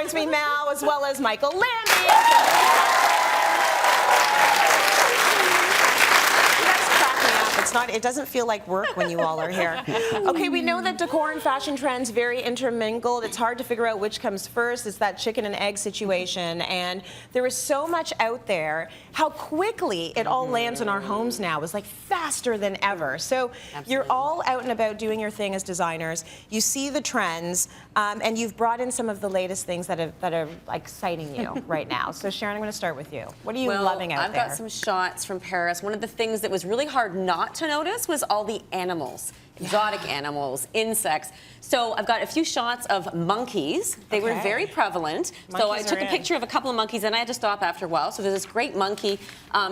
joins me now, as well as Micheal, Lambie. It doesn't feel like work when you all are here. Okay, we know that decor and fashion trends very intermingled. It's hard to figure out which comes first. It's that chicken and egg situation, and there is so much out there. How quickly it all lands in our homes now is like faster than ever. So you're all out and about doing your thing as designers. You see the trends, and you've brought in some of the latest things that are like, exciting you right now. So Sharon, I'm going to start with you. What are you loving out there? I've got some shots from Paris. One of the things that was really hard not to notice was all the animals, exotic animals, insects. So I've got a few shots of monkeys. They were very prevalent. So I took a picture of a couple of monkeys, and I had to stop after a while. So there's this great monkey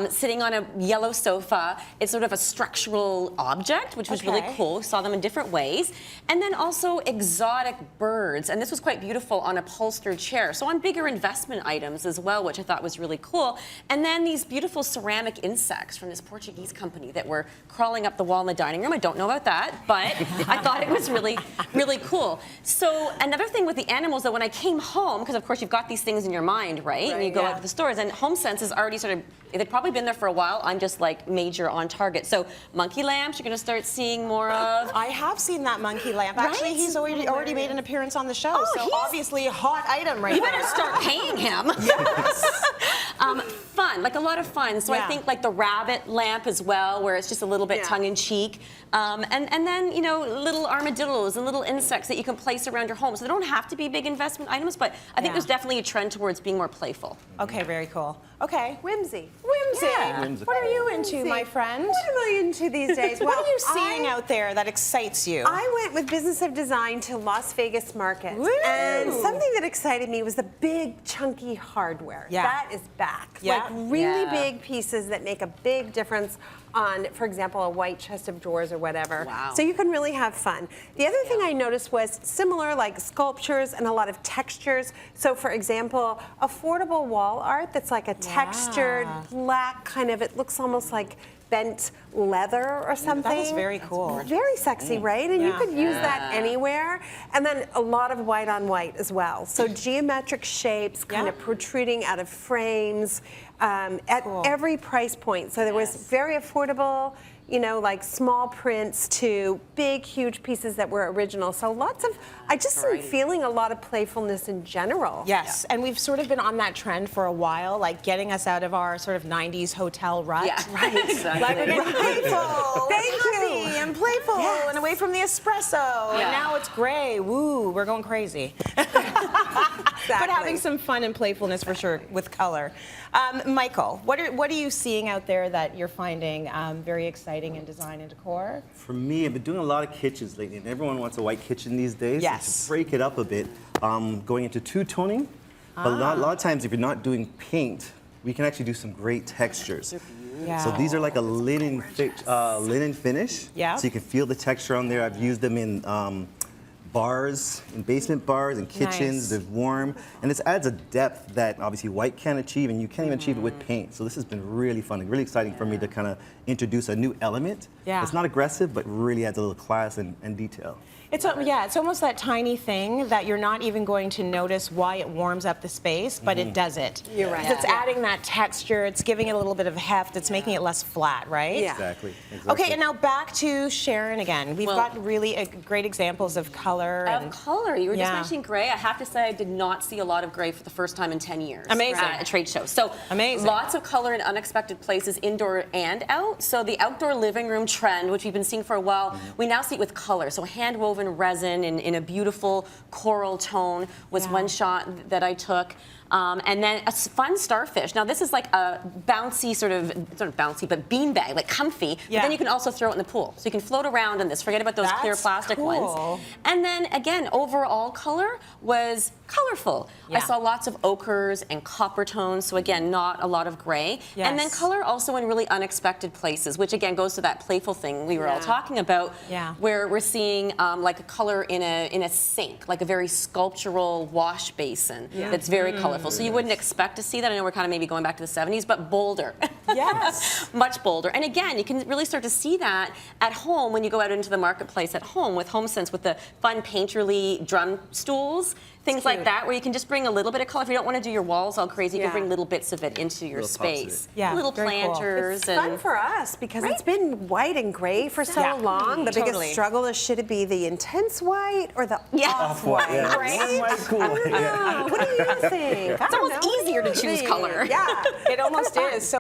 sitting on a yellow sofa. It's sort of a structural object, which was really cool. Saw them in different ways. And then also exotic birds. And this was quite beautiful on a upholstered chair. So on bigger investment items as well, which I thought was really cool. And then these beautiful ceramic insects from this Portuguese company that were crawling up the wall in the dining room. I don't know about that, but I thought it was really cool. So another thing with the animals, that when I came home, because of course you've got these things in your mind, right? And you go out to the stores, and HomeSense is already sort of, they've probably been there for a while. I'm just like major on target. So monkey lamps, you're going to start seeing more of. I have seen that monkey lamp. Actually, he's already made an appearance on the show. So obviously a hot item right now. You better start paying him. Yes. Fun, like a lot of fun. So I think like the rabbit lamp as well, where it's just a little bit tongue-in-cheek. And then, you know, little armadillos and little insects that you can place around your home. So they don't have to be big investment items, but I think there's definitely a trend towards being more playful. Okay, very cool. Okay. Whimsy. Whimsy. Yeah. What are you into, my friend? What am I into these days? What are you seeing out there that excites you? I went with Business of Design to Las Vegas Market. Woo! And something that excited me was the big, chunky hardware. Yeah. That is back. Yeah. Like really big pieces that make a big difference on, for example, a white chest of drawers or whatever. Wow. So you can really have fun. The other thing I noticed was similar, like sculptures and a lot of textures. So for example, affordable wall art that's like a textured black kind of, it looks almost like bent leather or something. That is very cool. Very sexy, right? And you could use that anywhere. And then a lot of white on white as well. So geometric shapes kind of protruding out of frames at every price point. So there was very affordable, you know, like small prints to big, huge pieces that were original. So lots of, I just am feeling a lot of playfulness in general. Yes, and we've sort of been on that trend for a while, like getting us out of our sort of 90s hotel rut. Yeah, right, exactly. Like we're getting playful, Thank and playful, and away from the espresso. And now it's gray. Woo, we're going crazy. But having some fun and playfulness for sure with color. Micheal, what are you seeing out there that you're finding very exciting in design and decor? For me, I've been doing a lot of kitchens lately, and everyone wants a white kitchen these days. Yes. So to break it up a bit, going into two-toning. But a lot of times, if you're not doing paint, we can actually do some great textures. Yeah. So these are like a linen finish. Yeah. So you can feel the texture on there. I've used them in bars, in basement bars, and kitchens. They're warm, and this adds a depth that obviously white can't achieve, and you can't even achieve it with paint. So this has been really fun and really exciting for me to kind of introduce a new element. Yeah. It's not aggressive, but really adds a little class and detail. It's it's almost that tiny thing that you're not even going to notice why it warms up the space, but it does it. You're right. It's adding that texture, it's giving it a little bit of heft, it's making it less flat, right? Yeah. Exactly. Okay, and now back to Sharon again. We've got really great examples of color. Color. You were just mentioning gray. I have to say I did not see a lot of gray for the first time in 10 years. Amazing. At a trade show. So lots of color in unexpected places, indoor and out. So the outdoor living room trend, which we've been seeing for a while, we now see it with color. So hand-woven resin in a beautiful coral tone was one shot that I took. And then a fun starfish. Now this is like a bouncy sort of bouncy, but beanbag, like comfy. But then you can also throw it in the pool. So you can float around in this. Forget about those clear plastic ones. And then again, overall color was colorful. I saw lots of ochres and copper tones. So again, not a lot of gray. And then color also in really unexpected places, which again goes to that playful thing we were all talking about, where we're seeing like a color in a sink, like a very sculptural wash basin that's very colorful. So you wouldn't expect to see that. I know we're kind of maybe going back to the 70s, but bolder. Yes. Much bolder. And again, you can really start to see that at home when you go out into the marketplace at home with HomeSense, with the fun painterly drum stools, things like that, where you can just bring a little bit of color. If you don't want to do your walls all crazy, you can bring little bits of it into your Little pops of space. it. Yeah, Little very cool. planters. It's fun for us because it's been white and gray for so long. The Totally. biggest struggle is, should it be the intense white or the Off-white. Yeah. right? Warm white, cool white. Yeah. What do you think? It's almost easier to choose color. Yeah. It almost is. So